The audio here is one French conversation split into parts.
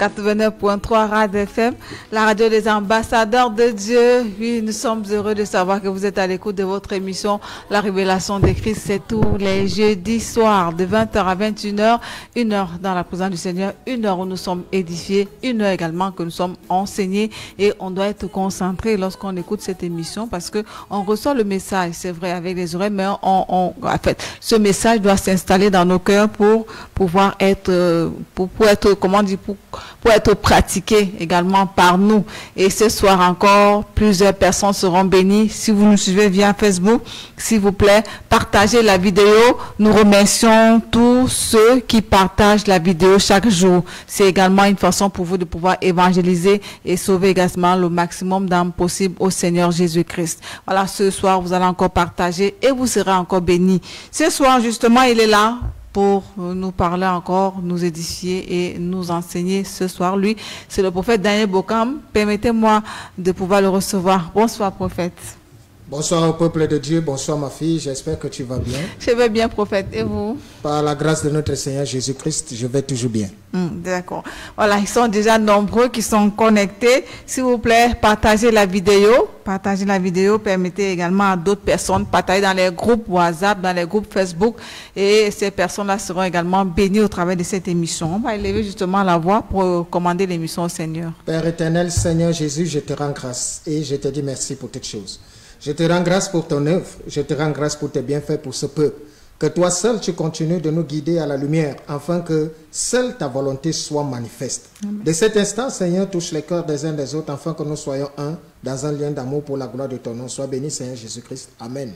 89.3 Rad FM, la radio des ambassadeurs de Dieu. Oui, nous sommes heureux de savoir que vous êtes à l'écoute de votre émission La Révélation de Christ. C'est tous les jeudis soirs de 20h à 21h, 1h dans la présence du Seigneur, 1h où nous sommes édifiés, 1h également que nous sommes enseignés, et on doit être concentré lorsqu'on écoute cette émission parce que on reçoit le message, c'est vrai, avec les oreilles, mais en fait, ce message doit s'installer dans nos cœurs pour pouvoir être, pour être, comment dire, pour être pratiqué également par nous. Et ce soir encore, plusieurs personnes seront bénies. Si vous nous suivez via Facebook, s'il vous plaît, partagez la vidéo. Nous remercions tous ceux qui partagent la vidéo chaque jour. C'est également une façon pour vous de pouvoir évangéliser et sauver également le maximum d'âmes possible au Seigneur Jésus-Christ. Voilà, ce soir, vous allez encore partager et vous serez encore bénis. Ce soir, justement, il est là pour nous parler encore, nous édifier et nous enseigner ce soir. Lui, c'est le prophète Daniel Bokam. Permettez-moi de pouvoir le recevoir. Bonsoir, prophète. Bonsoir au peuple de Dieu, bonsoir ma fille, j'espère que tu vas bien. Je vais bien, prophète, et vous? Par la grâce de notre Seigneur Jésus-Christ, je vais toujours bien. D'accord. Voilà, ils sont déjà nombreux qui sont connectés. S'il vous plaît, partagez la vidéo. Partagez la vidéo, permettez également à d'autres personnes, partagez dans les groupes WhatsApp, dans les groupes Facebook, et ces personnes-là seront également bénies au travers de cette émission. On va élever justement la voix pour commander l'émission au Seigneur. Père éternel, Seigneur Jésus, je te rends grâce et je te dis merci pour toutes choses. Je te rends grâce pour ton œuvre, je te rends grâce pour tes bienfaits pour ce peuple. Que toi seul, tu continues de nous guider à la lumière, afin que seule ta volonté soit manifeste. Amen. De cet instant, Seigneur, touche les cœurs des uns des autres, afin que nous soyons un dans un lien d'amour pour la gloire de ton nom. Sois béni, Seigneur Jésus-Christ. Amen.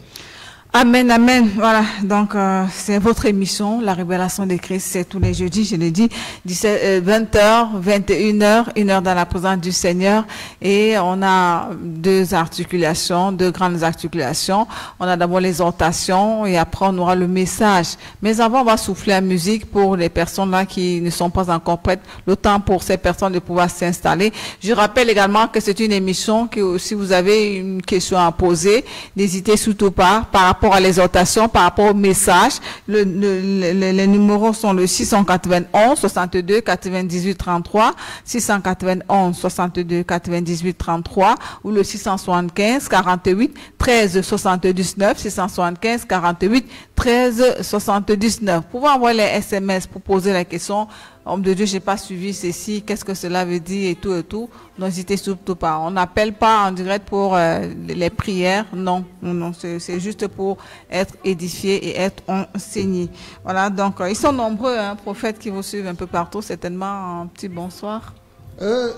Amen, amen. Voilà, donc c'est votre émission, La Révélation de Christ, c'est tous les jeudis, je l'ai dit, 20h, 21h, 1h dans la présence du Seigneur, et on a deux articulations, deux grandes articulations. On a d'abord l'exhortation et après on aura le message. Mais avant, on va souffler la musique pour les personnes là qui ne sont pas encore prêtes, le temps pour ces personnes de pouvoir s'installer. Je rappelle également que c'est une émission que si vous avez une question à poser, n'hésitez surtout pas par rapport à l'exhortation, par rapport au message. Les numéros sont le 691 62 98 33, 691 62 98 33 ou le 675 48 13 79, 675 48 13 79. Vous pouvez envoyer les SMS pour poser la question. Homme de Dieu, je n'ai pas suivi ceci, qu'est-ce que cela veut dire et tout et tout. N'hésitez surtout pas. On n'appelle pas en direct pour les prières, non, non, c'est juste pour être édifié et être enseigné. Voilà, donc ils sont nombreux, hein, prophètes qui vous suivent un peu partout, certainement. Un petit bonsoir.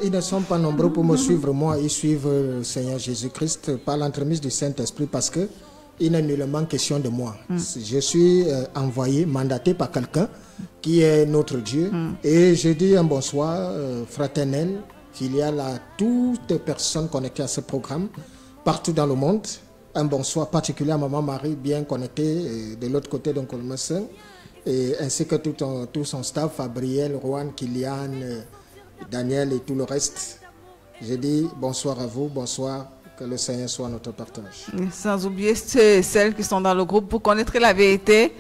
Ils ne sont pas nombreux pour me suivre, moi, ils suivent le Seigneur Jésus-Christ par l'entremise du Saint-Esprit parce que il n'est nullement question de moi. Je suis envoyé, mandaté par quelqu'un qui est notre Dieu. Et je dis un bonsoir fraternel, filial à toutes les personnes connectées à ce programme, partout dans le monde. Un bonsoir particulier à Maman Marie, bien connectée de l'autre côté d'un Colmassin, et ainsi que tout son staff, Fabriel, Rohan, Kylian, Daniel et tout le reste. Je dis bonsoir à vous, bonsoir. Que le Seigneur soit notre partage. Sans oublier celles qui sont dans le groupe. Vous connaîtrez la vérité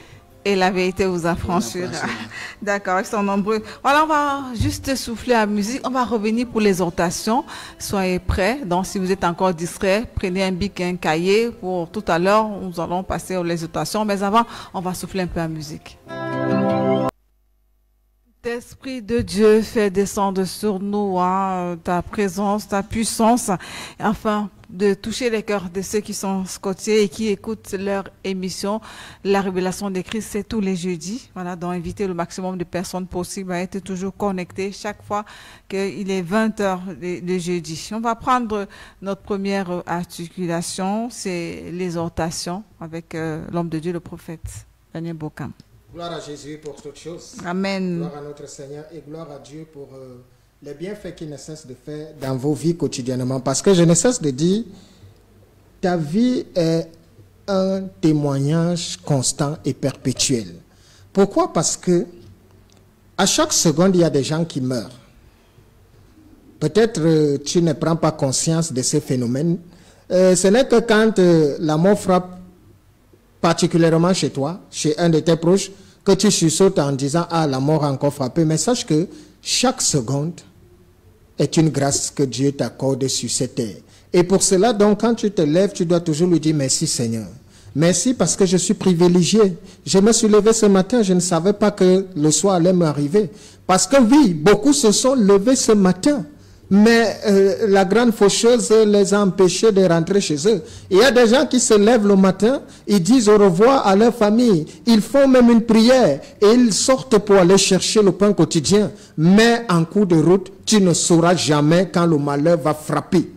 et la vérité vous affranchira. D'accord, ils sont nombreux. Voilà, on va juste souffler la musique. On va revenir pour l'exhortation. Soyez prêts. Donc, si vous êtes encore distrait, prenez un bic et un cahier. Pour tout à l'heure, nous allons passer aux exhortations. Mais avant, on va souffler un peu la musique. L'Esprit de Dieu fait descendre sur nous ta présence, ta puissance, afin de toucher les cœurs de ceux qui sont scotchés et qui écoutent leur émission. La Révélation de Christ, c'est tous les jeudis. Voilà, donc inviter le maximum de personnes possible à être toujours connectés chaque fois qu'il est 20h de jeudi. On va prendre notre première articulation, c'est l'exhortation avec l'homme de Dieu, le prophète Daniel Bokam. Gloire à Jésus pour toutes choses. Amen. Gloire à notre Seigneur et gloire à Dieu pour les bienfaits qu'il ne cesse de faire dans vos vies quotidiennement. Parce que je ne cesse de dire, ta vie est un témoignage constant et perpétuel. Pourquoi? Parce que à chaque seconde, il y a des gens qui meurent. Peut-être tu ne prends pas conscience de ces phénomènes. Ce n'est que quand la mort frappe particulièrement chez toi, chez un de tes proches, que tu sursautes en disant « Ah, la mort a encore frappé ». Mais sache que chaque seconde, est une grâce que Dieu t'accorde sur cette terre. Et pour cela, donc, quand tu te lèves, tu dois toujours lui dire merci Seigneur. Merci parce que je suis privilégié. Je me suis levé ce matin, je ne savais pas que le soir allait m'arriver. Parce que oui, beaucoup se sont levés ce matin. Mais la grande faucheuse les a empêchés de rentrer chez eux. Il y a des gens qui se lèvent le matin, ils disent au revoir à leur famille. Ils font même une prière et ils sortent pour aller chercher le pain quotidien. Mais en cours de route, tu ne sauras jamais quand le malheur va frapper.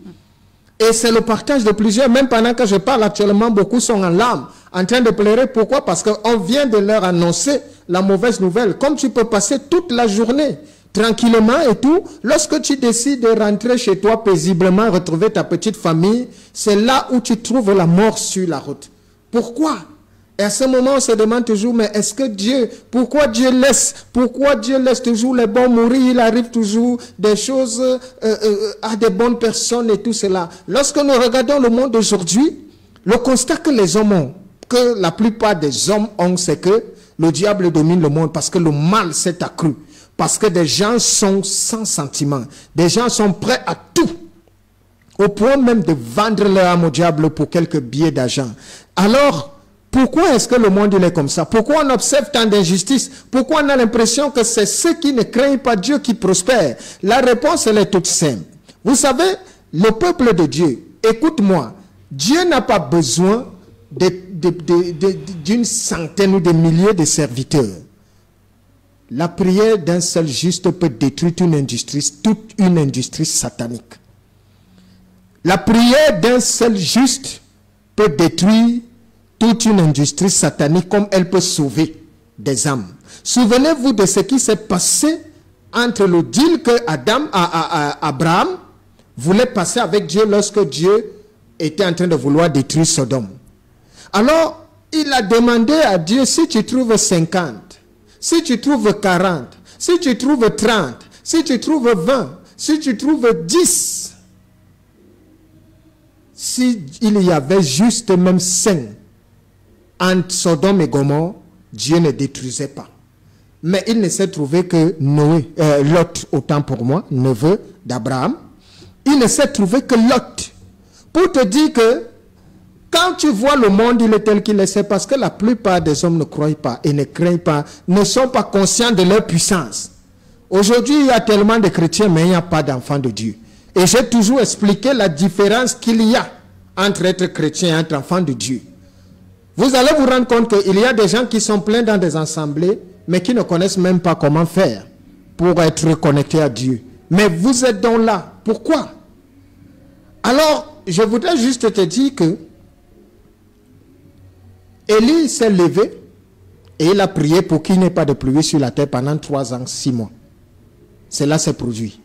Et c'est le partage de plusieurs. Même pendant que je parle actuellement, beaucoup sont en larmes, en train de pleurer. Pourquoi? Parce qu'on vient de leur annoncer la mauvaise nouvelle. Comme tu peux passer toute la journée tranquillement et tout, lorsque tu décides de rentrer chez toi paisiblement, retrouver ta petite famille, c'est là où tu trouves la mort sur la route. Pourquoi? Et à ce moment, on se demande toujours, mais est-ce que Dieu, pourquoi Dieu laisse toujours les bons mourir? Il arrive toujours des choses à des bonnes personnes et tout cela. Lorsque nous regardons le monde d'aujourd'hui, le constat que les hommes ont, que la plupart des hommes ont, c'est que le diable domine le monde parce que le mal s'est accru. Parce que des gens sont sans sentiment. Des gens sont prêts à tout. Au point même de vendre leur âme au diable pour quelques billets d'argent. Alors, pourquoi est-ce que le monde il est comme ça? Pourquoi on observe tant d'injustice? Pourquoi on a l'impression que c'est ceux qui ne craignent pas Dieu qui prospèrent? La réponse, elle est toute simple. Vous savez, le peuple de Dieu, écoute-moi, Dieu n'a pas besoin d'une centaine ou de milliers de serviteurs. La prière d'un seul juste peut détruire toute une industrie satanique. La prière d'un seul juste peut détruire toute une industrie satanique comme elle peut sauver des âmes. Souvenez-vous de ce qui s'est passé entre le deal que Abraham voulait passer avec Dieu lorsque Dieu était en train de vouloir détruire Sodome. Alors, il a demandé à Dieu, si tu trouves 50, si tu trouves 40, si tu trouves 30, si tu trouves 20, si tu trouves 10, si il y avait juste même 5 entre Sodome et Gomorrhe, Dieu ne détruisait pas. Mais il ne s'est trouvé que Lot, autant pour moi, neveu d'Abraham, il ne s'est trouvé que Lot. Pour te dire que quand tu vois le monde, il est tel qu'il est, c'est parce que la plupart des hommes ne croient pas et ne craignent pas, ne sont pas conscients de leur puissance. Aujourd'hui, il y a tellement de chrétiens, mais il n'y a pas d'enfants de Dieu. Et j'ai toujours expliqué la différence qu'il y a entre être chrétien et être enfant de Dieu. Vous allez vous rendre compte qu'il y a des gens qui sont pleins dans des assemblées, mais qui ne connaissent même pas comment faire pour être connectés à Dieu. Mais vous êtes donc là. Pourquoi? Alors, je voudrais juste te dire que Élie s'est levé et il a prié pour qu'il n'y ait pas de pluie sur la terre pendant 3 ans, 6 mois. Cela s'est produit.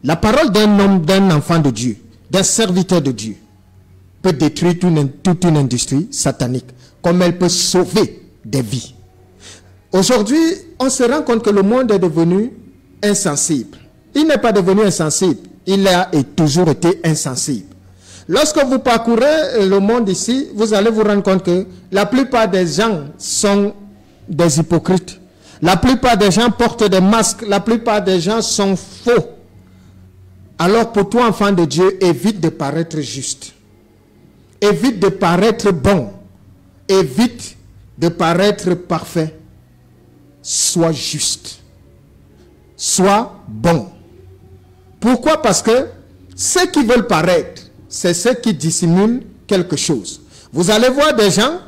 La parole d'un homme, d'un enfant de Dieu, d'un serviteur de Dieu, peut détruire toute une industrie satanique, comme elle peut sauver des vies. Aujourd'hui, on se rend compte que le monde est devenu insensible. Il n'est pas devenu insensible, il a toujours été insensible. Lorsque vous parcourez le monde ici, vous allez vous rendre compte que la plupart des gens sont des hypocrites. La plupart des gens portent des masques. La plupart des gens sont faux. Alors pour toi, enfant de Dieu, évite de paraître juste. Évite de paraître bon. Évite de paraître parfait. Sois juste. Sois bon. Pourquoi? Parce que ceux qui veulent paraître, c'est ceux qui dissimulent quelque chose. Vous allez voir des gens,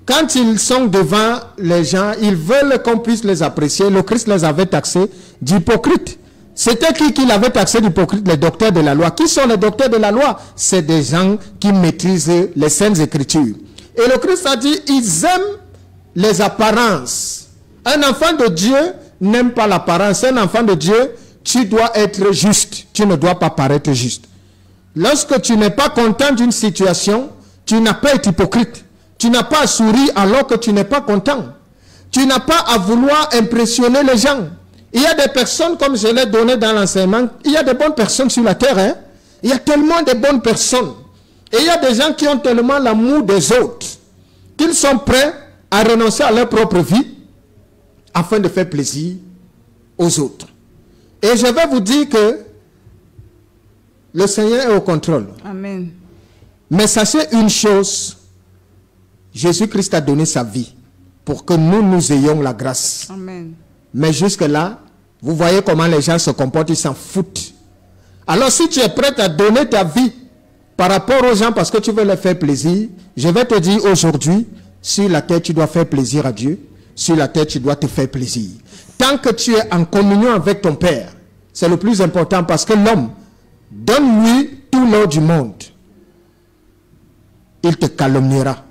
quand ils sont devant les gens, ils veulent qu'on puisse les apprécier. Le Christ les avait taxés d'hypocrites. C'était qui l'avait taxé d'hypocrites? Les docteurs de la loi. Qui sont les docteurs de la loi? C'est des gens qui maîtrisent les saintes écritures. Et le Christ a dit, ils aiment les apparences. Un enfant de Dieu n'aime pas l'apparence. Un enfant de Dieu, tu dois être juste. Tu ne dois pas paraître juste. Lorsque tu n'es pas content d'une situation, tu n'as pas à être hypocrite. Tu n'as pas à sourire alors que tu n'es pas content. Tu n'as pas à vouloir impressionner les gens. Il y a des personnes, comme je l'ai donné dans l'enseignement, il y a des bonnes personnes sur la terre. Hein? Il y a tellement de bonnes personnes. Et il y a des gens qui ont tellement l'amour des autres qu'ils sont prêts à renoncer à leur propre vie afin de faire plaisir aux autres. Et je vais vous dire que Le Seigneur est au contrôle. Amen. Mais sachez une chose, Jésus-Christ a donné sa vie pour que nous ayons la grâce. Amen. Mais jusque-là, vous voyez comment les gens se comportent, ils s'en foutent. Alors si tu es prêt à donner ta vie par rapport aux gens parce que tu veux leur faire plaisir, je vais te dire aujourd'hui, sur la terre tu dois faire plaisir à Dieu, sur la terre tu dois te faire plaisir. Tant que tu es en communion avec ton Père, c'est le plus important parce que l'homme, donne-lui tout l'or du monde. Il te calomniera,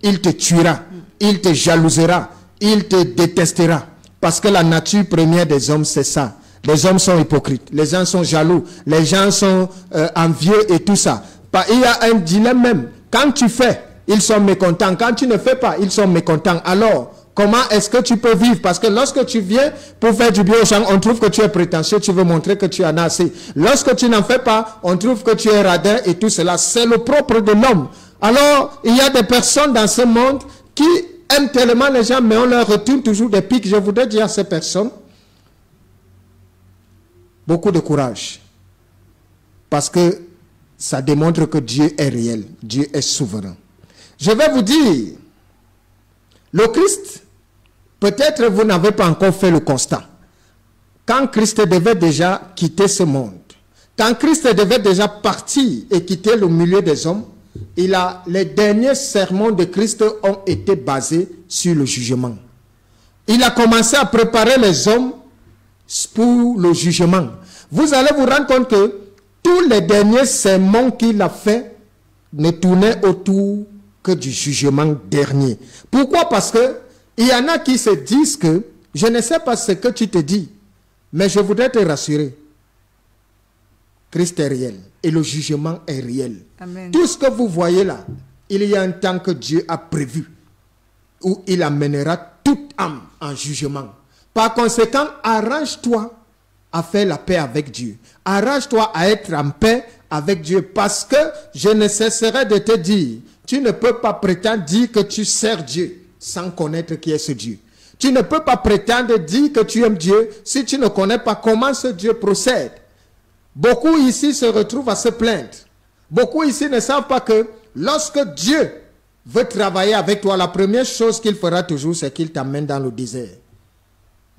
il te tuera, il te jalousera, il te détestera. Parce que la nature première des hommes, c'est ça. Les hommes sont hypocrites, les gens sont jaloux, les gens sont envieux et tout ça. Il y a un dilemme même. Quand tu fais, ils sont mécontents. Quand tu ne fais pas, ils sont mécontents. Alors, comment est-ce que tu peux vivre? Parce que lorsque tu viens pour faire du bien aux gens, on trouve que tu es prétentieux, tu veux montrer que tu en as assez. Lorsque tu n'en fais pas, on trouve que tu es radin et tout cela. C'est le propre de l'homme. Alors, il y a des personnes dans ce monde qui aiment tellement les gens, mais on leur retourne toujours des pics. Je voudrais dire à ces personnes, beaucoup de courage. Parce que ça démontre que Dieu est réel. Dieu est souverain. Je vais vous dire, le Christ, peut-être vous n'avez pas encore fait le constat. Quand Christ devait déjà quitter ce monde, quand Christ devait déjà partir et quitter le milieu des hommes, les derniers sermons de Christ ont été basés sur le jugement. Il a commencé à préparer les hommes pour le jugement. Vous allez vous rendre compte que tous les derniers sermons qu'il a fait ne tournaient autour que du jugement dernier. Pourquoi? Parce que il y en a qui se disent que je ne sais pas ce que tu te dis, mais je voudrais te rassurer. Christ est réel et le jugement est réel. Amen. Tout ce que vous voyez là, il y a un temps que Dieu a prévu où il amènera toute âme en jugement. Par conséquent, arrange-toi à faire la paix avec Dieu. Arrange-toi à être en paix avec Dieu parce que je ne cesserai de te dire, tu ne peux pas prétendre dire que tu sers Dieu sans connaître qui est ce Dieu. Tu ne peux pas prétendre dire que tu aimes Dieu si tu ne connais pas comment ce Dieu procède. Beaucoup ici se retrouvent à se plaindre. Beaucoup ici ne savent pas que lorsque Dieu veut travailler avec toi, la première chose qu'il fera toujours, c'est qu'il t'amène dans le désert.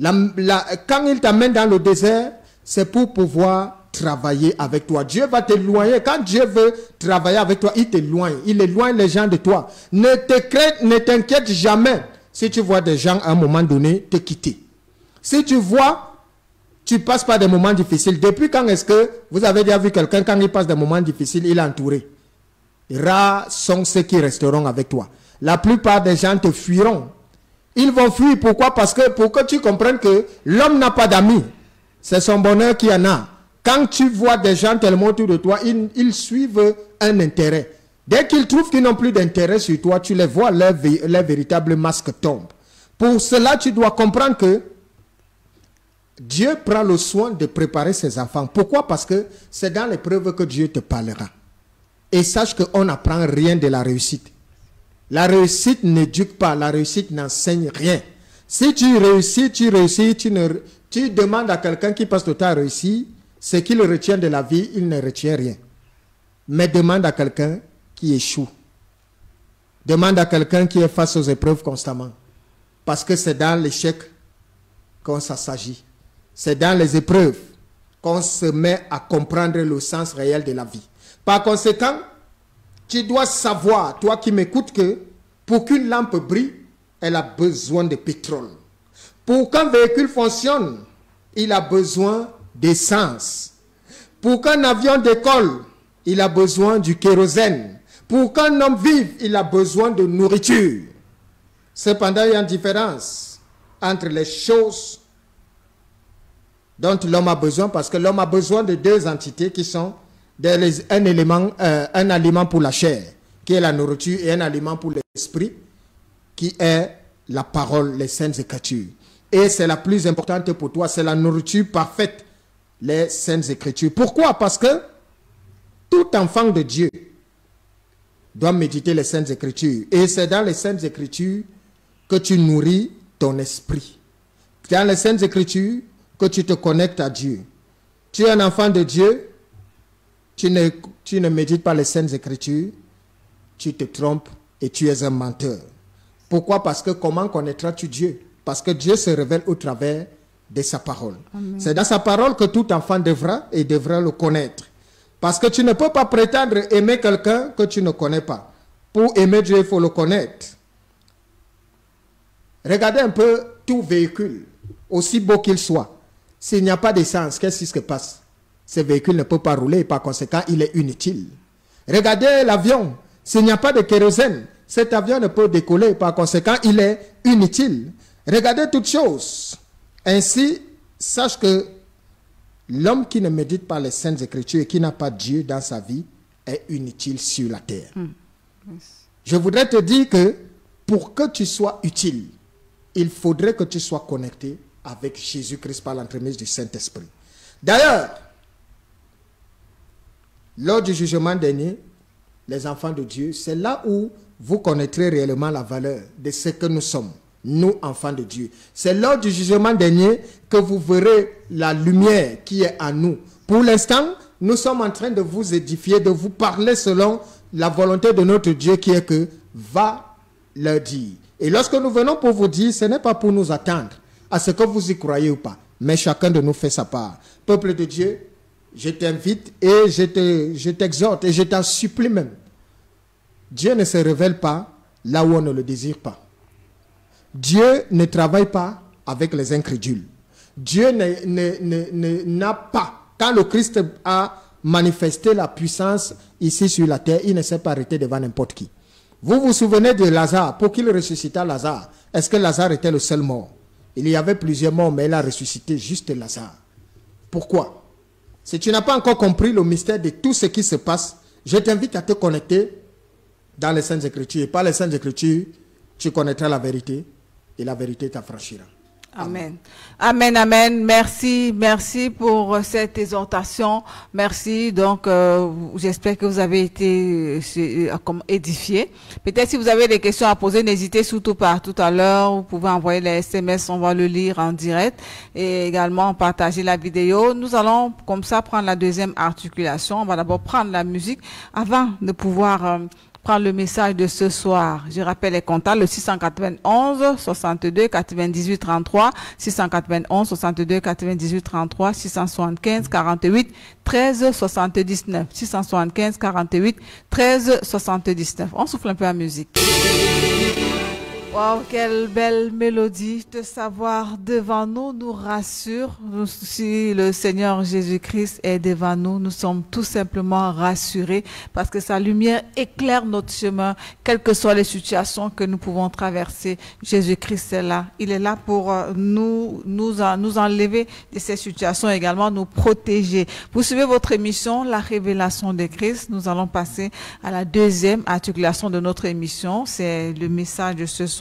Quand il t'amène dans le désert, c'est pour pouvoir travailler avec toi. Dieu va t'éloigner. Quand Dieu veut travailler avec toi, il t'éloigne. Il éloigne les gens de toi. Ne t'inquiète jamais si tu vois des gens à un moment donné te quitter. Si tu vois, tu passes par des moments difficiles. Depuis quand est-ce que vous avez déjà vu quelqu'un, quand il passe des moments difficiles, il est entouré? Rares sont ceux qui resteront avec toi. La plupart des gens te fuiront. Ils vont fuir. Pourquoi? Parce que pour que tu comprennes que l'homme n'a pas d'amis. C'est son bonheur qui en a. Quand tu vois des gens tellement autour de toi, ils suivent un intérêt. Dès qu'ils trouvent qu'ils n'ont plus d'intérêt sur toi, tu les vois, leur véritable masque tombe. Pour cela, tu dois comprendre que Dieu prend le soin de préparer ses enfants. Pourquoi? Parce que c'est dans l'épreuve que Dieu te parlera. Et sache qu'on n'apprend rien de la réussite. La réussite n'éduque pas, la réussite n'enseigne rien. Si tu réussis, tu demandes à quelqu'un qui passe le temps à réussir, ce qu'il retient de la vie, il ne retient rien. Mais demande à quelqu'un qui échoue. Demande à quelqu'un qui est face aux épreuves constamment. Parce que c'est dans l'échec qu'on s'agit. C'est dans les épreuves qu'on se met à comprendre le sens réel de la vie. Par conséquent, tu dois savoir, toi qui m'écoutes, que pour qu'une lampe brille, elle a besoin de pétrole. Pour qu'un véhicule fonctionne, il a besoin d'essence. Pour qu'un avion décolle, il a besoin du kérosène. Pour qu'un homme vive, il a besoin de nourriture. Cependant, il y a une différence entre les choses dont l'homme a besoin, parce que l'homme a besoin de deux entités qui sont un aliment pour la chair, qui est la nourriture, et un aliment pour l'esprit, qui est la parole, les saintes écritures. Et c'est la plus importante pour toi, c'est la nourriture parfaite, les saintes écritures. Pourquoi? Parce que tout enfant de Dieu doit méditer les saintes écritures. Et c'est dans les saintes écritures que tu nourris ton esprit. Dans les saintes écritures que tu te connectes à Dieu. Tu es un enfant de Dieu, tu ne médites pas les Saintes Écritures, tu te trompes et tu es un menteur. Pourquoi? Parce que comment connaîtras-tu Dieu? Parce que Dieu se révèle au travers de sa parole. C'est dans sa parole que tout enfant devra le connaître. Parce que tu ne peux pas prétendre aimer quelqu'un que tu ne connais pas. Pour aimer Dieu, il faut le connaître. Regardez un peu tout véhicule, aussi beau qu'il soit. S'il n'y a pas d'essence, qu'est-ce qui se passe? Ce véhicule ne peut pas rouler et par conséquent, il est inutile. Regardez l'avion. S'il n'y a pas de kérosène, cet avion ne peut décoller et par conséquent, il est inutile. Regardez toutes choses. Ainsi, sache que l'homme qui ne médite pas les Saintes Écritures et qui n'a pas Dieu dans sa vie est inutile sur la terre. Je voudrais te dire que pour que tu sois utile, il faudrait que tu sois connecté avec Jésus-Christ par l'entremise du Saint-Esprit. D'ailleurs, lors du jugement dernier, les enfants de Dieu, c'est là où vous connaîtrez réellement la valeur de ce que nous sommes, nous, enfants de Dieu. C'est lors du jugement dernier que vous verrez la lumière qui est en nous. Pour l'instant, nous sommes en train de vous édifier, de vous parler selon la volonté de notre Dieu qui est que va leur dire. Et lorsque nous venons pour vous dire, ce n'est pas pour nous attendre à ce que vous y croyez ou pas, mais chacun de nous fait sa part. Peuple de Dieu, je t'invite et je t'exhorte et je t'en supplie même. Dieu ne se révèle pas là où on ne le désire pas. Dieu ne travaille pas avec les incrédules. Dieu n'a pas, quand le Christ a manifesté la puissance ici sur la terre, il ne s'est pas arrêté devant n'importe qui. Vous vous souvenez de Lazare, pour qu'il ressuscita Lazare. Est-ce que Lazare était le seul mort? Il y avait plusieurs morts, mais il a ressuscité juste Lazare. Pourquoi? Si tu n'as pas encore compris le mystère de tout ce qui se passe, je t'invite à te connecter dans les Saintes Écritures. Et par les Saintes Écritures, tu connaîtras la vérité et la vérité t'affranchira. Amen. Amen, amen. Merci, merci pour cette exhortation. Merci. Donc, j'espère que vous avez été édifiés. Peut-être si vous avez des questions à poser, n'hésitez surtout pas. Tout à l'heure, vous pouvez envoyer les SMS, on va le lire en direct et également partager la vidéo. Nous allons comme ça prendre la deuxième articulation. On va d'abord prendre la musique avant de pouvoir prendre le message de ce soir. Je rappelle les contacts, le 691 62 98 33, 691 62 98 33, 675 48 13 79, 675 48 13 79. On souffle un peu la musique. Wow, quelle belle mélodie. De savoir devant nous nous rassure. Si le Seigneur Jésus-Christ est devant nous, nous sommes tout simplement rassurés parce que sa lumière éclaire notre chemin, quelles que soient les situations que nous pouvons traverser. Jésus-Christ est là. Il est là pour nous enlever de ces situations, également nous protéger. Vous suivez votre émission, La Révélation de Christ. Nous allons passer à la deuxième articulation de notre émission. C'est le message de ce soir.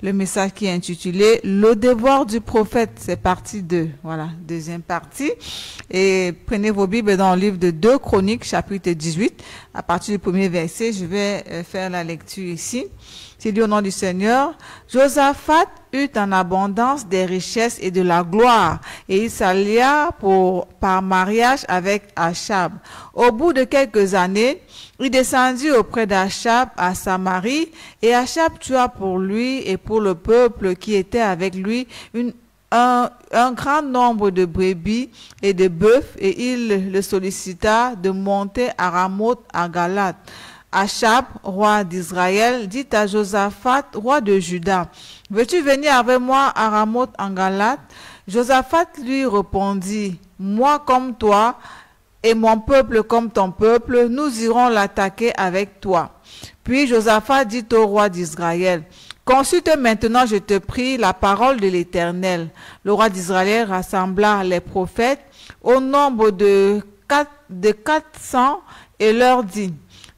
Le message qui est intitulé Le devoir du prophète, c'est partie 2. Voilà, deuxième partie. Et prenez vos Bibles dans le livre de 2 Chroniques, chapitre 18. À partir du premier verset, je vais faire la lecture ici. C'est dit au nom du Seigneur. Josaphat eut en abondance des richesses et de la gloire, et il s'allia par mariage avec Achab. Au bout de quelques années, il descendit auprès d'Achab à Samarie, et Achab tua pour lui et pour le peuple qui était avec lui un grand nombre de brebis et de bœufs, et il le sollicita de monter à Ramoth à Galate. Achab, roi d'Israël, dit à Josaphat, roi de Juda, « Veux-tu venir avec moi à Ramoth en Galate ?» Josaphat lui répondit, « Moi comme toi et mon peuple comme ton peuple, nous irons l'attaquer avec toi. » Puis Josaphat dit au roi d'Israël, « Consulte maintenant, je te prie, la parole de l'Éternel. » Le roi d'Israël rassembla les prophètes au nombre de 400 et leur dit,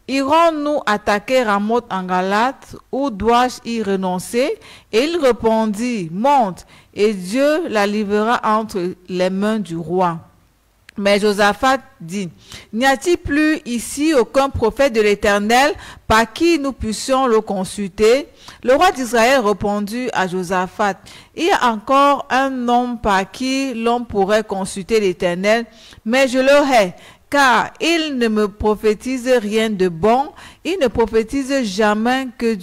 irons-nous attaquer Ramoth en Galate, ou dois-je y renoncer? Et il répondit, monte, et Dieu la livrera entre les mains du roi. Mais Josaphat dit, n'y a-t-il plus ici aucun prophète de l'Éternel par qui nous puissions le consulter? Le roi d'Israël répondit à Josaphat, il y a encore un homme par qui l'on pourrait consulter l'Éternel, mais je le hais, car il ne me prophétise rien de bon, il ne prophétise jamais que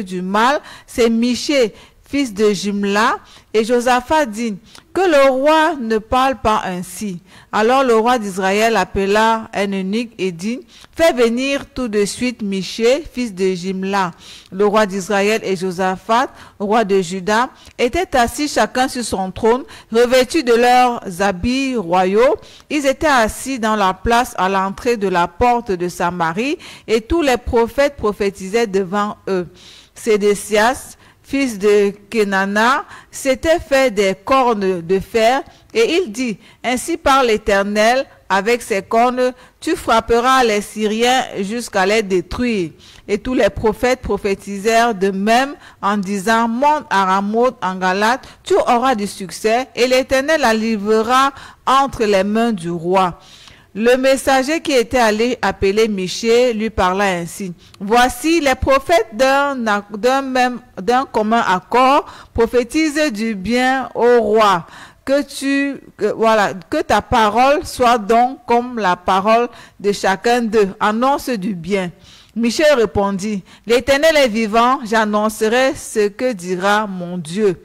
du mal. C'est Michée, fils de Jimla. Et Josaphat dit, que le roi ne parle pas ainsi. Alors le roi d'Israël appela un eunuque et dit, fais venir tout de suite Michée, fils de Jimla. Le roi d'Israël et Josaphat, roi de Juda, étaient assis chacun sur son trône, revêtus de leurs habits royaux. Ils étaient assis dans la place à l'entrée de la porte de Samarie, et tous les prophètes prophétisaient devant eux. Sédécias, fils de Kenana, s'était fait des cornes de fer, et il dit, ainsi parle l'Éternel, avec ses cornes, tu frapperas les Syriens jusqu'à les détruire. Et tous les prophètes prophétisèrent de même en disant, monte à Ramoth en Galate, tu auras du succès, et l'Éternel la livrera entre les mains du roi. Le messager qui était allé appeler Michée lui parla ainsi. Voici, les prophètes d'un commun accord prophétisent du bien au roi. Que ta parole soit donc comme la parole de chacun d'eux. Annonce du bien. Michée répondit, l'Éternel est vivant, j'annoncerai ce que dira mon Dieu.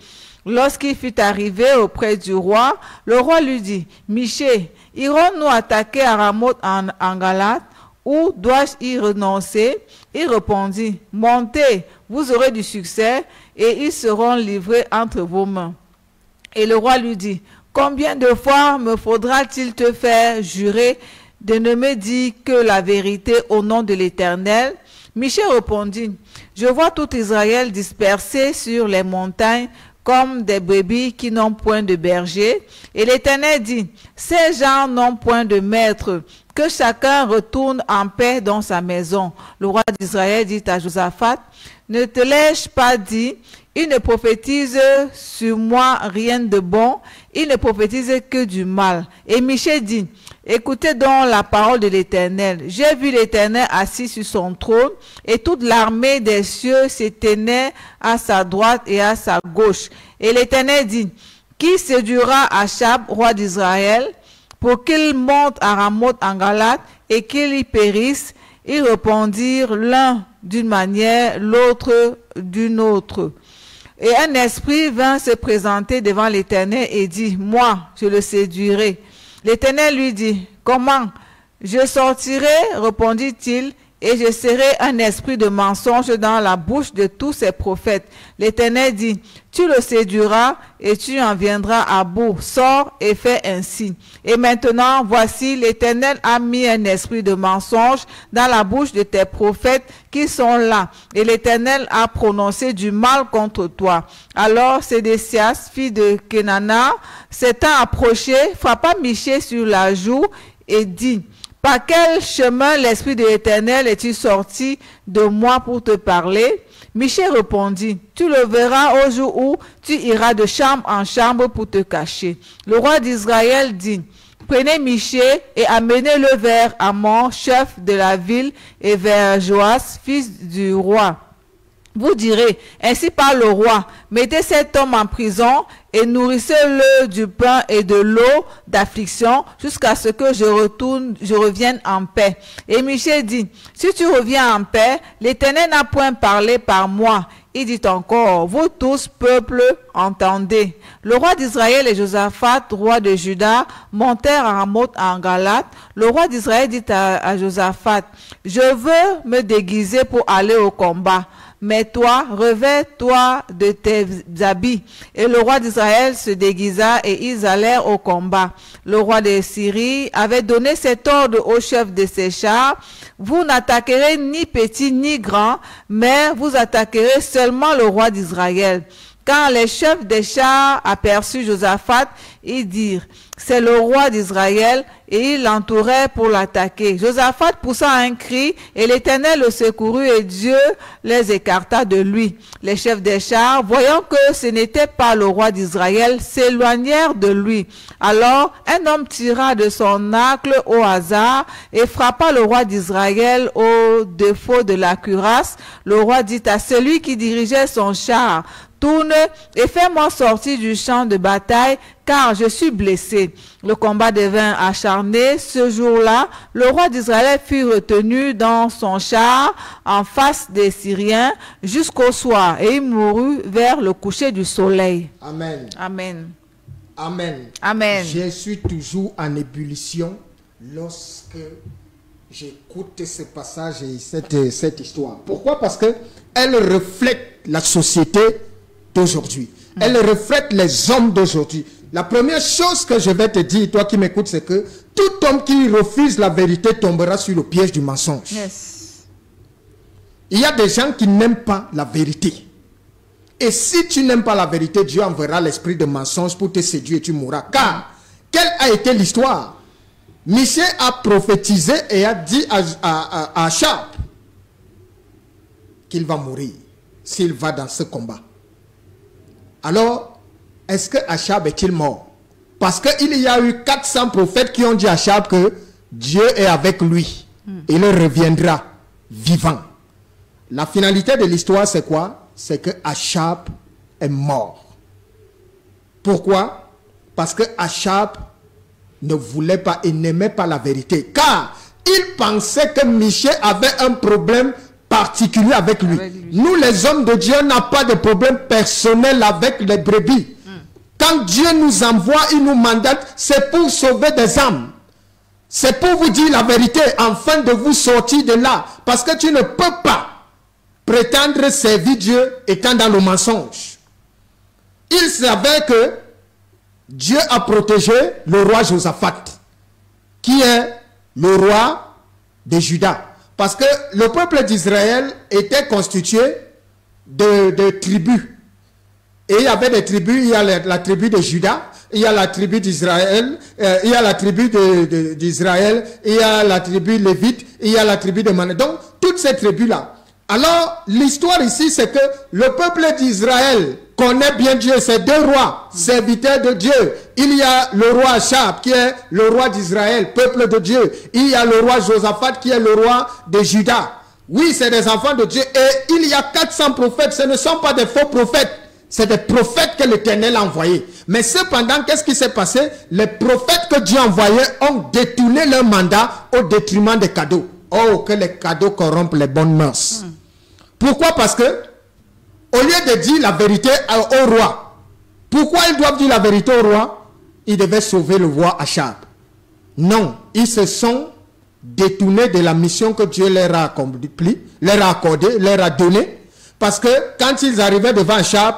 Lorsqu'il fut arrivé auprès du roi, le roi lui dit, Michée, irons-nous attaquer à Ramoth en Galate, ou dois-je y renoncer? Il répondit, montez, vous aurez du succès, et ils seront livrés entre vos mains. Et le roi lui dit, combien de fois me faudra-t-il te faire jurer de ne me dire que la vérité au nom de l'Éternel? Michée répondit, je vois tout Israël dispersé sur les montagnes, comme des brebis qui n'ont point de berger. Et l'Éternel dit, ces gens n'ont point de maître, que chacun retourne en paix dans sa maison. Le roi d'Israël dit à Josaphat, ne te l'ai-je pas dit, il ne prophétise sur moi rien de bon, il ne prophétise que du mal. Et Michée dit, écoutez donc la parole de l'Éternel. J'ai vu l'Éternel assis sur son trône, et toute l'armée des cieux s'éteignait à sa droite et à sa gauche. Et l'Éternel dit, qui séduira Achab, roi d'Israël, pour qu'il monte à Ramoth en Galate et qu'il y périsse? Ils répondirent l'un d'une manière, l'autre d'une autre. Et un esprit vint se présenter devant l'Éternel et dit, moi, je le séduirai. L'Éternel lui dit, comment? Je sortirai, répondit-il, et je serai un esprit de mensonge dans la bouche de tous ces prophètes. L'Éternel dit, tu le séduiras et tu en viendras à bout. Sors et fais ainsi. Et maintenant, voici, l'Éternel a mis un esprit de mensonge dans la bouche de tes prophètes qui sont là. Et l'Éternel a prononcé du mal contre toi. Alors Sédécias, fils de Kenana, s'étant approché, frappa Michée sur la joue et dit, par quel chemin l'Esprit de l'Éternel est-il sorti de moi pour te parler? Michée répondit, tu le verras au jour où tu iras de chambre en chambre pour te cacher. Le roi d'Israël dit, prenez Michée et amenez-le vers Amon, chef de la ville, et vers Joas, fils du roi. Vous direz, ainsi parle le roi, mettez cet homme en prison et nourrissez-le du pain et de l'eau d'affliction jusqu'à ce que je revienne en paix. Et Michée dit, si tu reviens en paix, l'Éternel n'a point parlé par moi. Il dit encore, vous tous, peuple, entendez. Le roi d'Israël et Josaphat, roi de Juda, montèrent à Ramoth en Galate. Le roi d'Israël dit à Josaphat, je veux me déguiser pour aller au combat. Mais toi, revêt-toi de tes habits. Et le roi d'Israël se déguisa et ils allèrent au combat. Le roi de Syrie avait donné cet ordre au chef de ses chars. Vous n'attaquerez ni petit ni grand, mais vous attaquerez seulement le roi d'Israël. Quand les chefs des chars aperçurent Josaphat, ils dirent, c'est le roi d'Israël, et ils l'entouraient pour l'attaquer. Josaphat poussa un cri, et l'Éternel le secourut, et Dieu les écarta de lui. Les chefs des chars, voyant que ce n'était pas le roi d'Israël, s'éloignèrent de lui. Alors, un homme tira de son arc au hasard, et frappa le roi d'Israël au défaut de la cuirasse. Le roi dit à celui qui dirigeait son char, tourne et fais-moi sortir du champ de bataille, car je suis blessé. Le combat devint acharné. Ce jour-là, le roi d'Israël fut retenu dans son char en face des Syriens jusqu'au soir, et il mourut vers le coucher du soleil. Amen. Amen. Amen. Amen. Je suis toujours en ébullition lorsque j'écoute ce passage et cette histoire. Pourquoi? Parce que elle reflète la société d'aujourd'hui. Elle reflète les hommes d'aujourd'hui. La première chose que je vais te dire, toi qui m'écoutes, c'est que tout homme qui refuse la vérité tombera sur le piège du mensonge. Yes. Il y a des gens qui n'aiment pas la vérité. Et si tu n'aimes pas la vérité, Dieu enverra l'esprit de mensonge pour te séduire et tu mourras. Car, quelle a été l'histoire? Michée a prophétisé et a dit à Achab qu'il va mourir s'il va dans ce combat. Alors, est-ce que Achab est-il mort? Parce qu'il y a eu 400 prophètes qui ont dit à Achab que Dieu est avec lui. Il reviendra vivant. La finalité de l'histoire, c'est quoi? C'est que Achab est mort. Pourquoi? Parce que Achab ne voulait pas et n'aimait pas la vérité. Car il pensait que Michée avait un problème particulier avec lui. Nous, les hommes de Dieu, n'avons pas de problème personnel avec les brebis. Quand Dieu nous envoie, il nous mandate, c'est pour sauver des âmes. C'est pour vous dire la vérité, afin de vous sortir de là. Parce que tu ne peux pas prétendre servir Dieu étant dans le mensonge. Il savait que Dieu a protégé le roi Josaphat, qui est le roi de Juda. Parce que le peuple d'Israël était constitué de tribus. Et il y avait des tribus, il y a la tribu de Juda, il y a la tribu d'Israël, il y a la tribu d'Israël, il y a la tribu lévite, il y a la tribu de Mané. Donc, toutes ces tribus-là. Alors, l'histoire ici, c'est que le peuple d'Israël connaît bien Dieu. C'est deux rois, serviteurs de Dieu. Il y a le roi Achab, qui est le roi d'Israël, peuple de Dieu. Il y a le roi Josaphat, qui est le roi de Juda. Oui, c'est des enfants de Dieu. Et il y a 400 prophètes. Ce ne sont pas des faux prophètes. C'est des prophètes que l'Éternel a envoyés. Mais cependant, qu'est-ce qui s'est passé? Les prophètes que Dieu a envoyés ont détourné leur mandat au détriment des cadeaux. Oh, que les cadeaux corrompent les bonnes mœurs. Pourquoi? Parce que, au lieu de dire la vérité au roi, pourquoi ils doivent dire la vérité au roi? Ils devaient sauver le roi Achab. Non, ils se sont détournés de la mission que Dieu leur a accomplie, leur a accordée, leur a donnée. Parce que quand ils arrivaient devant Achab,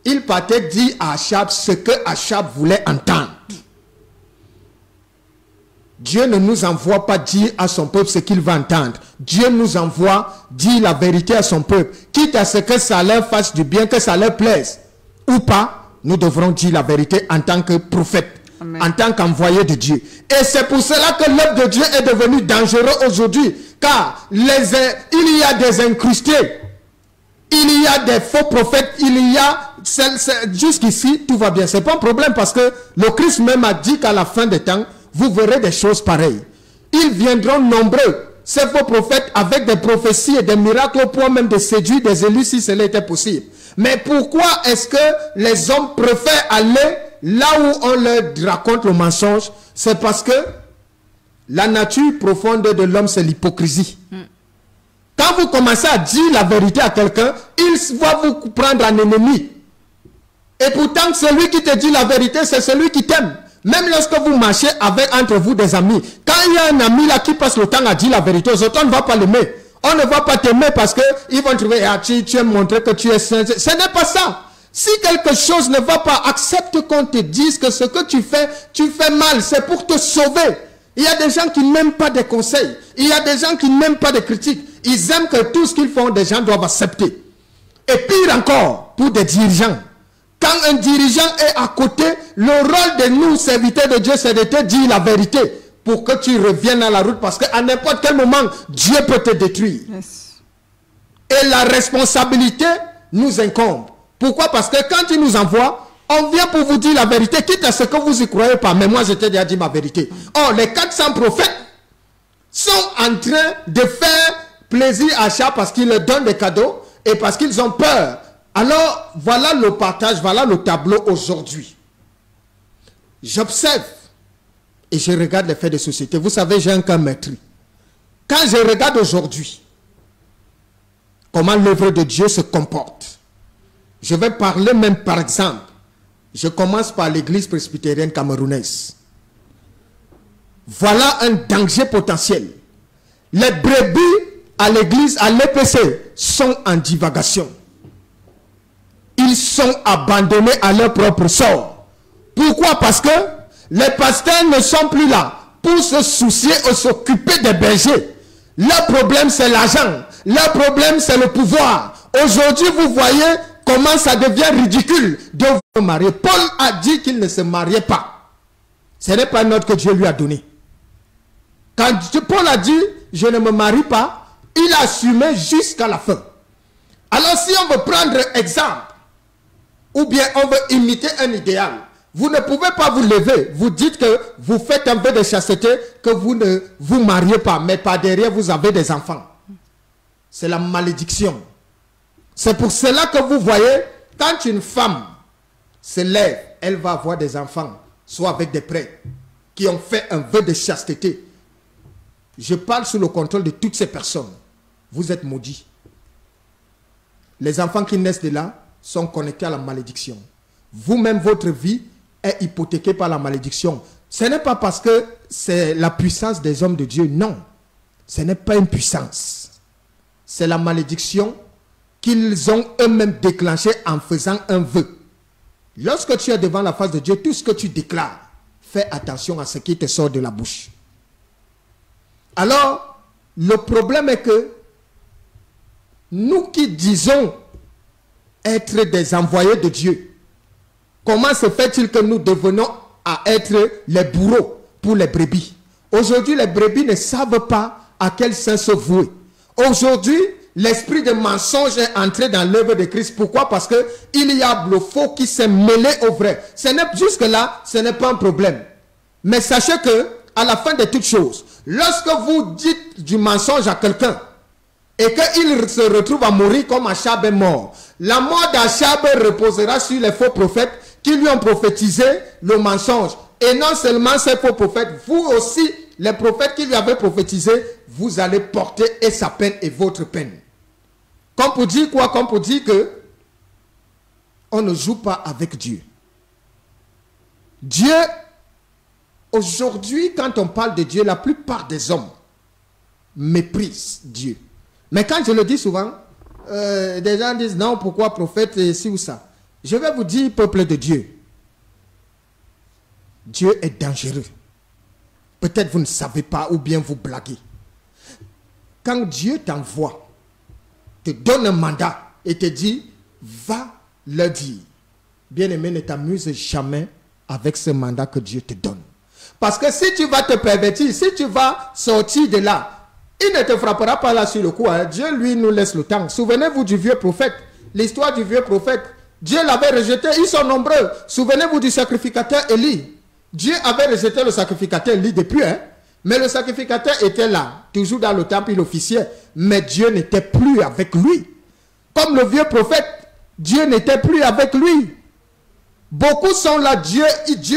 ils partaient dire à Achab ce que Achab voulait entendre. Dieu ne nous envoie pas dire à son peuple ce qu'il va entendre. Dieu nous envoie dire la vérité à son peuple. Quitte à ce que ça leur fasse du bien, que ça leur plaise ou pas, nous devrons dire la vérité en tant que prophète. Amen. En tant qu'envoyé de Dieu. Et c'est pour cela que l'œuvre de Dieu est devenue dangereuse aujourd'hui. Car il y a des incrustés. Il y a des faux prophètes. Il y a... Jusqu'ici, tout va bien. Ce n'est pas un problème parce que le Christ même a dit qu'à la fin des temps, vous verrez des choses pareilles. Ils viendront nombreux, ces faux prophètes, avec des prophéties et des miracles au point même de séduire des élus si cela était possible. Mais pourquoi est-ce que les hommes préfèrent aller là où on leur raconte le mensonge? C'est parce que la nature profonde de l'homme, c'est l'hypocrisie. Quand vous commencez à dire la vérité à quelqu'un, il va vous prendre un ennemi. Et pourtant, celui qui te dit la vérité, c'est celui qui t'aime. Même lorsque vous marchez avec entre vous des amis, quand il y a un ami là qui passe le temps à dire la vérité aux autres, on ne va pas l'aimer. On ne va pas t'aimer parce qu'ils vont trouver, ah, tu as montré que tu es saint. Ce n'est pas ça. Si quelque chose ne va pas, accepte qu'on te dise que ce que tu fais mal, c'est pour te sauver. Il y a des gens qui n'aiment pas des conseils. Il y a des gens qui n'aiment pas des critiques. Ils aiment que tout ce qu'ils font, des gens doivent accepter. Et pire encore, pour des dirigeants. Quand un dirigeant est à côté, le rôle de nous, serviteurs de Dieu, c'est de te dire la vérité pour que tu reviennes à la route. Parce qu'à n'importe quel moment, Dieu peut te détruire. Yes. Et la responsabilité nous incombe. Pourquoi? Parce que quand il nous envoie, on vient pour vous dire la vérité, quitte à ce que vous y croyez pas. Mais moi, je t'ai déjà dit ma vérité. Or, les 400 prophètes sont en train de faire plaisir à Achab parce qu'ils leur donnent des cadeaux et parce qu'ils ont peur. Alors, voilà le partage, voilà le tableau aujourd'hui. j'observe et je regarde les faits de société. Vous savez, j'ai un cœur meurtri. Quand je regarde aujourd'hui comment l'œuvre de Dieu se comporte, je vais parler même par exemple, je commence par l'église presbytérienne camerounaise. Voilà un danger potentiel. Les brebis à l'église, à l'EPC, sont en divagation. Ils sont abandonnés à leur propre sort. Pourquoi? Parce que les pasteurs ne sont plus là pour se soucier ou s'occuper des bergers. Leur problème, c'est l'argent. Leur problème, c'est le pouvoir. Aujourd'hui, vous voyez comment ça devient ridicule de vous marier. Paul a dit qu'il ne se mariait pas. Ce n'est pas un ordre que Dieu lui a donné. Quand Paul a dit, je ne me marie pas, il a assumé jusqu'à la fin. Alors si on veut prendre exemple, ou bien on veut imiter un idéal, vous ne pouvez pas vous lever, vous dites que vous faites un peu de chasteté, que vous ne vous mariez pas, mais par derrière vous avez des enfants. C'est la malédiction. C'est pour cela que vous voyez, quand une femme se lève, elle va avoir des enfants, soit avec des prêtres, qui ont fait un vœu de chasteté. Je parle sous le contrôle de toutes ces personnes. Vous êtes maudits. Les enfants qui naissent de là sont connectés à la malédiction. Vous-même, votre vie est hypothéquée par la malédiction. Ce n'est pas parce que c'est la puissance des hommes de Dieu. Non. Ce n'est pas une puissance. C'est la malédiction qu'ils ont eux-mêmes déclenchée en faisant un vœu. Lorsque tu es devant la face de Dieu, tout ce que tu déclares, fais attention à ce qui te sort de la bouche. Alors, le problème est que nous qui disons être des envoyés de Dieu, comment se fait-il que nous devenons à être les bourreaux pour les brebis? Aujourd'hui, les brebis ne savent pas à quel sens se vouer. Aujourd'hui, l'esprit de mensonge est entré dans l'œuvre de Christ. Pourquoi? Parce qu'il y a le faux qui s'est mêlé au vrai. Jusque-là, ce n'est pas un problème. Mais sachez que, à la fin de toutes choses, lorsque vous dites du mensonge à quelqu'un et qu'il se retrouve à mourir comme Achab est mort, la mort d'Achab reposera sur les faux prophètes qui lui ont prophétisé le mensonge. Et non seulement ces faux prophètes, vous aussi, les prophètes qui lui avaient prophétisé, vous allez porter et sa peine et votre peine. Comme pour dire quoi? Comme pour dire que on ne joue pas avec Dieu. Dieu, aujourd'hui, quand on parle de Dieu, la plupart des hommes méprisent Dieu. Mais quand je le dis souvent, des gens disent non, pourquoi prophète ci ou ça? Je vais vous dire, peuple de Dieu, Dieu est dangereux. Peut-être vous ne savez pas ou bien vous blaguez. Quand Dieu t'envoie, te donne un mandat et te dit, va le dire. Bien-aimé, ne t'amuse jamais avec ce mandat que Dieu te donne. Parce que si tu vas te pervertir, si tu vas sortir de là, il ne te frappera pas là sur le coup. Hein. Dieu, lui, nous laisse le temps. Souvenez-vous du vieux prophète. L'histoire du vieux prophète. Dieu l'avait rejeté. Ils sont nombreux. Souvenez-vous du sacrificateur Élie. Dieu avait rejeté le sacrificateur Élie depuis. Hein. Mais le sacrificateur était là. Toujours dans le temple, il officiait. Mais Dieu n'était plus avec lui. Comme le vieux prophète, Dieu n'était plus avec lui. Beaucoup sont là, Dieu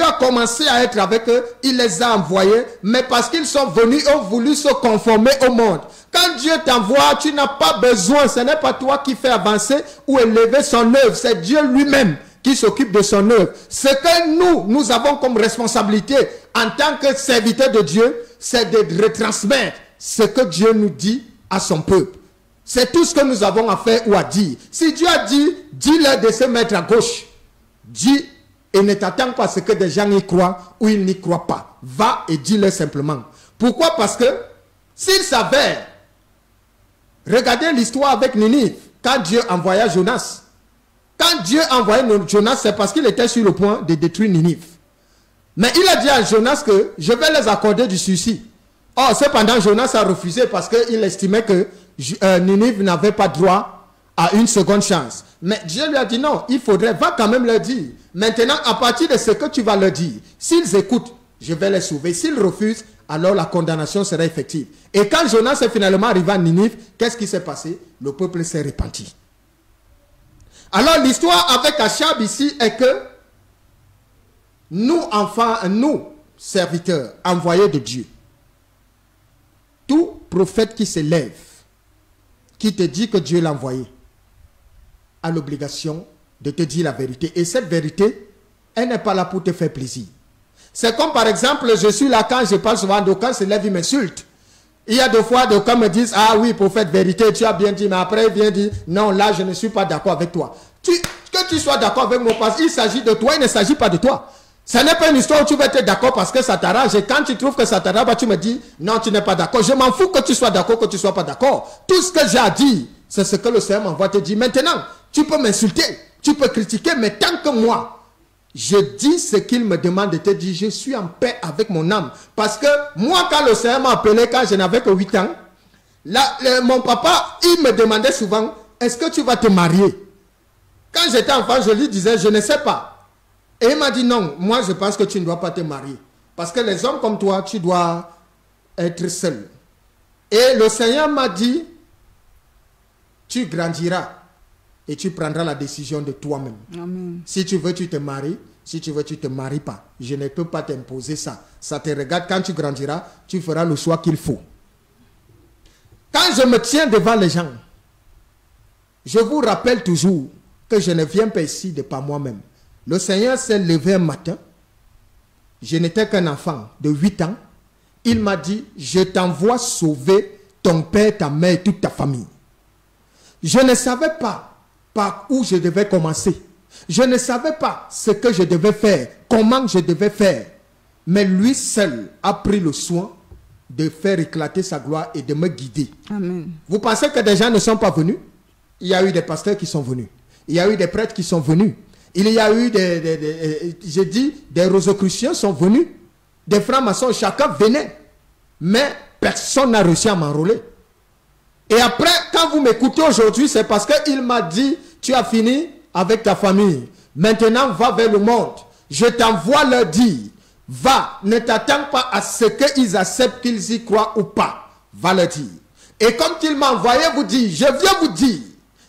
a commencé à être avec eux, il les a envoyés, mais parce qu'ils sont venus, ils ont voulu se conformer au monde. Quand Dieu t'envoie, tu n'as pas besoin, ce n'est pas toi qui fais avancer ou élever son œuvre, c'est Dieu lui-même qui s'occupe de son œuvre. Ce que nous avons comme responsabilité en tant que serviteurs de Dieu, c'est de retransmettre ce que Dieu nous dit à son peuple. C'est tout ce que nous avons à faire ou à dire. Si Dieu a dit, dis-leur de se mettre à gauche. Dis et ne t'attends pas à ce que des gens y croient ou ils n'y croient pas. Va et dis-le simplement. Pourquoi? Parce que s'il s'avère, regardez l'histoire avec Ninive, quand Dieu envoya Jonas. Quand Dieu envoyait Jonas, c'est parce qu'il était sur le point de détruire Ninive. Mais il a dit à Jonas que je vais les accorder du sursis. Or, cependant, Jonas a refusé parce qu'il estimait que Ninive n'avait pas droit à une seconde chance. Mais Dieu lui a dit non, il faudrait, va quand même leur dire. Maintenant, à partir de ce que tu vas leur dire, s'ils écoutent, je vais les sauver. S'ils refusent, alors la condamnation sera effective. Et quand Jonas est finalement arrivé à Ninive, qu'est-ce qui s'est passé? Le peuple s'est repenti. Alors l'histoire avec Achab ici est que nous enfants, nous serviteurs, envoyés de Dieu, tout prophète qui se lève, qui te dit que Dieu l'a envoyé, a l'obligation de te dire la vérité. Et cette vérité, elle n'est pas là pour te faire plaisir. C'est comme par exemple, je suis là quand je parle souvent, d'aucuns se lèvent, ils m'insultent. Il y a deux fois, d'aucuns me disent, ah oui, prophète, vérité, tu as bien dit, mais après il vient dire, non, là je ne suis pas d'accord avec toi. Que tu sois d'accord avec moi, parce qu'il s'agit de toi, il ne s'agit pas de toi. Ce n'est pas une histoire où tu vas être d'accord parce que ça t'arrange. Et quand tu trouves que ça t'arrange, tu me dis, non, tu n'es pas d'accord. Je m'en fous que tu sois d'accord, que tu ne sois pas d'accord. Tout ce que j'ai à dire, c'est ce que le Seigneur m'envoie te dire. Maintenant, tu peux m'insulter, tu peux critiquer, mais tant que moi, je dis ce qu'il me demande de te dire, je suis en paix avec mon âme. Parce que moi, quand le Seigneur m'a appelé, quand je n'avais que 8 ans, mon papa, il me demandait souvent, est-ce que tu vas te marier? Quand j'étais enfant, je lui disais, je ne sais pas. Et il m'a dit, non, moi je pense que tu ne dois pas te marier. Parce que les hommes comme toi, tu dois être seul. Et le Seigneur m'a dit, tu grandiras et tu prendras la décision de toi-même. Amen. Si tu veux, tu te maries. Si tu veux, tu ne te maries pas. Je ne peux pas t'imposer ça. Ça te regarde. Quand tu grandiras, tu feras le choix qu'il faut. Quand je me tiens devant les gens, je vous rappelle toujours que je ne viens pas ici de par moi-même. Le Seigneur s'est levé un matin. Je n'étais qu'un enfant de 8 ans. Il m'a dit, je t'envoie sauver ton père, ta mère et toute ta famille. Je ne savais pas par où je devais commencer. Je ne savais pas ce que je devais faire, comment je devais faire. Mais lui seul a pris le soin de faire éclater sa gloire et de me guider. Amen. Vous pensez que des gens ne sont pas venus? Il y a eu des pasteurs qui sont venus. Il y a eu des prêtres qui sont venus. Il y a eu des rosicruciens sont venus. Des francs-maçons, chacun venait. Mais personne n'a réussi à m'enrôler. Et après, quand vous m'écoutez aujourd'hui, c'est parce qu'il m'a dit, tu as fini avec ta famille. Maintenant, va vers le monde. Je t'envoie leur dire, va, ne t'attends pas à ce qu'ils acceptent, qu'ils y croient ou pas. Va leur dire. Et comme il m'a envoyé vous dire, je viens vous dire.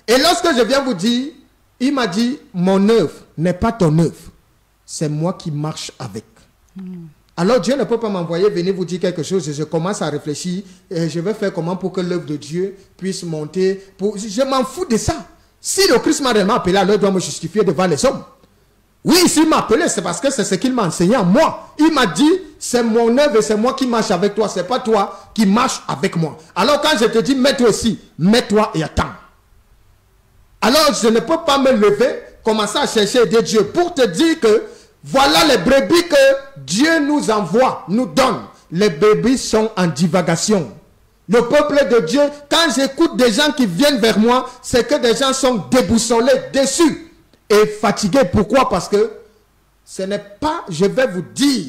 Et lorsque je viens vous dire, il m'a dit, mon œuvre n'est pas ton œuvre. C'est moi qui marche avec. Alors Dieu ne peut pas m'envoyer venir vous dire quelque chose. Je commence à réfléchir. Et je vais faire comment pour que l'œuvre de Dieu puisse monter. Je m'en fous de ça. Si le Christ m'a réellement appelé, alors il doit me justifier devant les hommes. Oui, s'il m'a appelé, c'est parce que c'est ce qu'il m'a enseigné à moi. Il m'a dit, c'est mon œuvre et c'est moi qui marche avec toi. C'est pas toi qui marche avec moi. Alors quand je te dis, mets-toi ici, mets-toi et attends. Alors je ne peux pas me lever, commencer à chercher des dieux pour te dire que voilà les brebis que Dieu nous envoie, nous donne. Les brebis sont en divagation. Le peuple de Dieu, quand j'écoute des gens qui viennent vers moi, c'est que des gens sont déboussolés, déçus et fatigués. Pourquoi? Parce que ce n'est pas, je vais vous dire,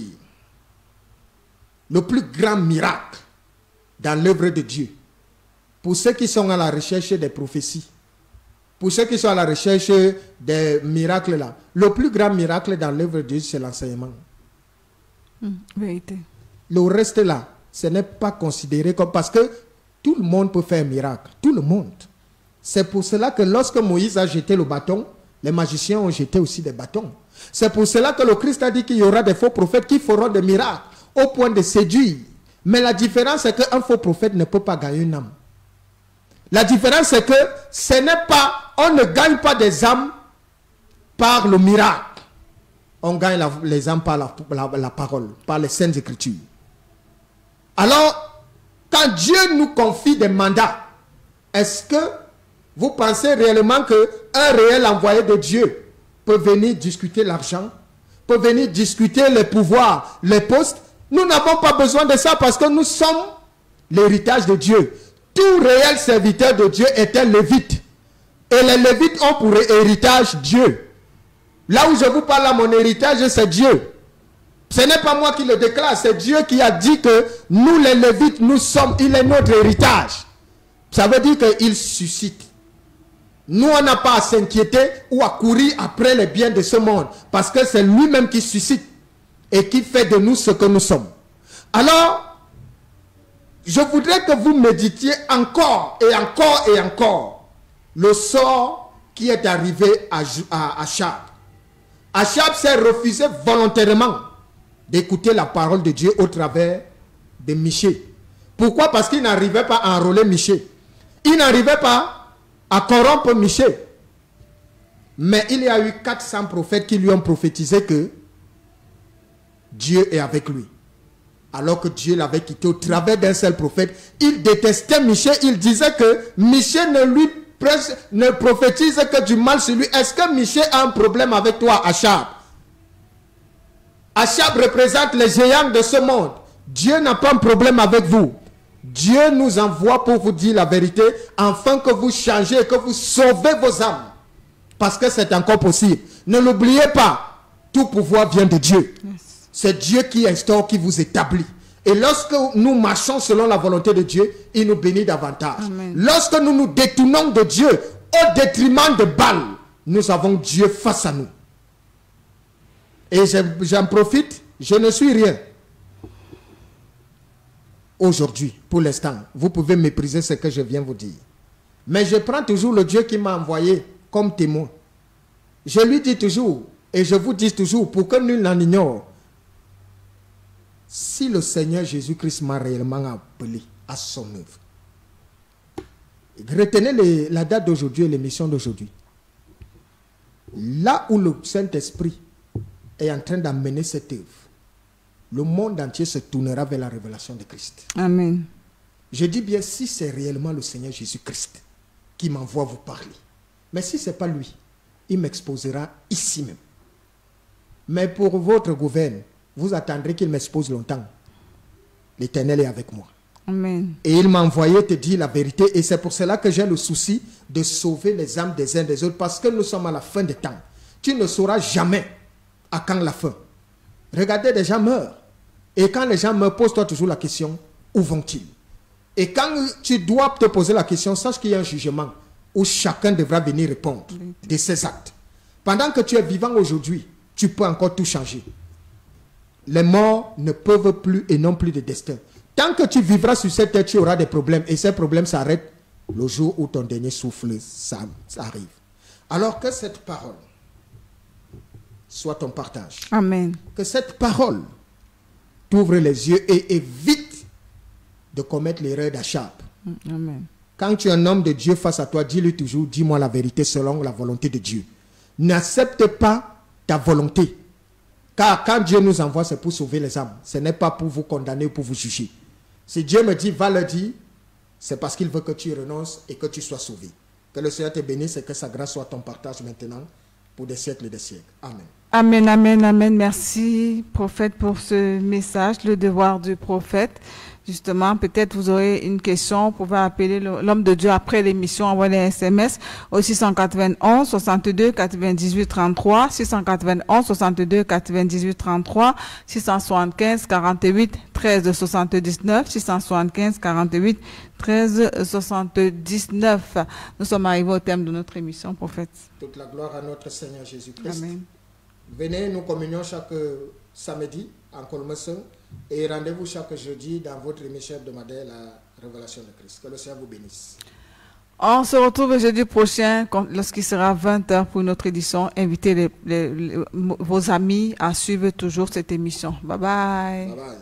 le plus grand miracle dans l'œuvre de Dieu. Pour ceux qui sont à la recherche des prophéties, pour ceux qui sont à la recherche des miracles là, le plus grand miracle dans l'œuvre de Dieu, c'est l'enseignement. Vérité. Le reste là, ce n'est pas considéré comme... Parce que tout le monde peut faire un miracle. Tout le monde. C'est pour cela que lorsque Moïse a jeté le bâton, les magiciens ont jeté aussi des bâtons. C'est pour cela que le Christ a dit qu'il y aura des faux prophètes qui feront des miracles au point de séduire. Mais la différence, c'est qu'un faux prophète ne peut pas gagner une âme. La différence, c'est que ce n'est pas... On ne gagne pas des âmes par le miracle. On gagne les âmes par la parole, par les saintes écritures. Alors, quand Dieu nous confie des mandats, est-ce que vous pensez réellement qu'un réel envoyé de Dieu peut venir discuter l'argent, peut venir discuter les pouvoirs, les postes? Nous n'avons pas besoin de ça parce que nous sommes l'héritage de Dieu. Tout réel serviteur de Dieu est un lévite. Et les lévites ont pour héritage Dieu. Là où je vous parle, là, mon héritage, c'est Dieu. Ce n'est pas moi qui le déclare, c'est Dieu qui a dit que nous les lévites, nous sommes, il est notre héritage. Ça veut dire qu'il suscite. Nous, on n'a pas à s'inquiéter ou à courir après les biens de ce monde. Parce que c'est lui-même qui suscite et qui fait de nous ce que nous sommes. Alors, je voudrais que vous méditiez encore et encore et encore le sort qui est arrivé à Chad. Achab s'est refusé volontairement d'écouter la parole de Dieu au travers de Michée. Pourquoi? Parce qu'il n'arrivait pas à enrôler Michée. Il n'arrivait pas à corrompre Michée. Mais il y a eu 400 prophètes qui lui ont prophétisé que Dieu est avec lui. Alors que Dieu l'avait quitté au travers d'un seul prophète. Il détestait Michée. Il disait que Michée ne prophétise que du mal sur lui. Est-ce que Michée a un problème avec toi, Achab? Achab représente les géants de ce monde. Dieu n'a pas un problème avec vous. Dieu nous envoie pour vous dire la vérité, afin que vous changez et que vous sauvez vos âmes. Parce que c'est encore possible. Ne l'oubliez pas, tout pouvoir vient de Dieu. Yes. C'est Dieu qui instaure, qui vous établit. Et lorsque nous marchons selon la volonté de Dieu, il nous bénit davantage. Amen. Lorsque nous nous détournons de Dieu au détriment de Baal, nous avons Dieu face à nous. Et j'en profite, je ne suis rien. Aujourd'hui, pour l'instant, vous pouvez mépriser ce que je viens vous dire. Mais je prends toujours le Dieu qui m'a envoyé comme témoin. Je lui dis toujours, et je vous dis toujours, pour que nul n'en ignore, si le Seigneur Jésus-Christ m'a réellement appelé à son œuvre, retenez la date d'aujourd'hui et l'émission d'aujourd'hui. Là où le Saint-Esprit est en train d'amener cette œuvre, le monde entier se tournera vers la révélation de Christ. Amen. Je dis bien si c'est réellement le Seigneur Jésus-Christ qui m'envoie vous parler. Mais si ce n'est pas lui, il m'exposera ici même. Mais pour votre gouverne, vous attendrez qu'il m'expose longtemps. L'Éternel est avec moi. Amen. Et il m'a envoyé te dire la vérité. Et c'est pour cela que j'ai le souci de sauver les âmes des uns des autres. Parce que nous sommes à la fin des temps. Tu ne sauras jamais à quand la fin. Regardez, des gens meurent. Et quand les gens meurent, pose-toi toujours la question, où vont-ils? Et quand tu dois te poser la question, sache qu'il y a un jugement où chacun devra venir répondre de ses actes. Pendant que tu es vivant aujourd'hui, tu peux encore tout changer. Les morts ne peuvent plus et n'ont plus de destin. Tant que tu vivras sur cette terre, tu auras des problèmes. Et ces problèmes s'arrêtent le jour où ton dernier souffle ça arrive. Alors que cette parole soit ton partage. Amen. Que cette parole t'ouvre les yeux et évite de commettre l'erreur d'Achab. Amen. Quand tu es un homme de Dieu face à toi, dis-lui toujours, dis-moi la vérité selon la volonté de Dieu. N'accepte pas ta volonté. Car quand Dieu nous envoie, c'est pour sauver les âmes. Ce n'est pas pour vous condamner ou pour vous juger. Si Dieu me dit, va le dire, c'est parce qu'il veut que tu renonces et que tu sois sauvé. Que le Seigneur te bénisse et que sa grâce soit ton partage maintenant pour des siècles et des siècles. Amen. Amen, amen, amen. Merci, prophète, pour ce message, le devoir du prophète. Justement, peut-être vous aurez une question, vous pouvez appeler l'homme de Dieu après l'émission, envoyer un SMS au 691 62 98 33, 691 62 98 33, 675 48 13 79, 675 48 13 79. Nous sommes arrivés au thème de notre émission, prophète. Toute la gloire à notre Seigneur Jésus-Christ. Amen. Venez, nous communions chaque samedi en Colmesson et rendez-vous chaque jeudi dans votre émission hebdomadaire, la Révélation de Christ. Que le Seigneur vous bénisse. On se retrouve jeudi prochain lorsqu'il sera 20h pour notre édition. Invitez vos amis à suivre toujours cette émission. Bye bye. Bye bye.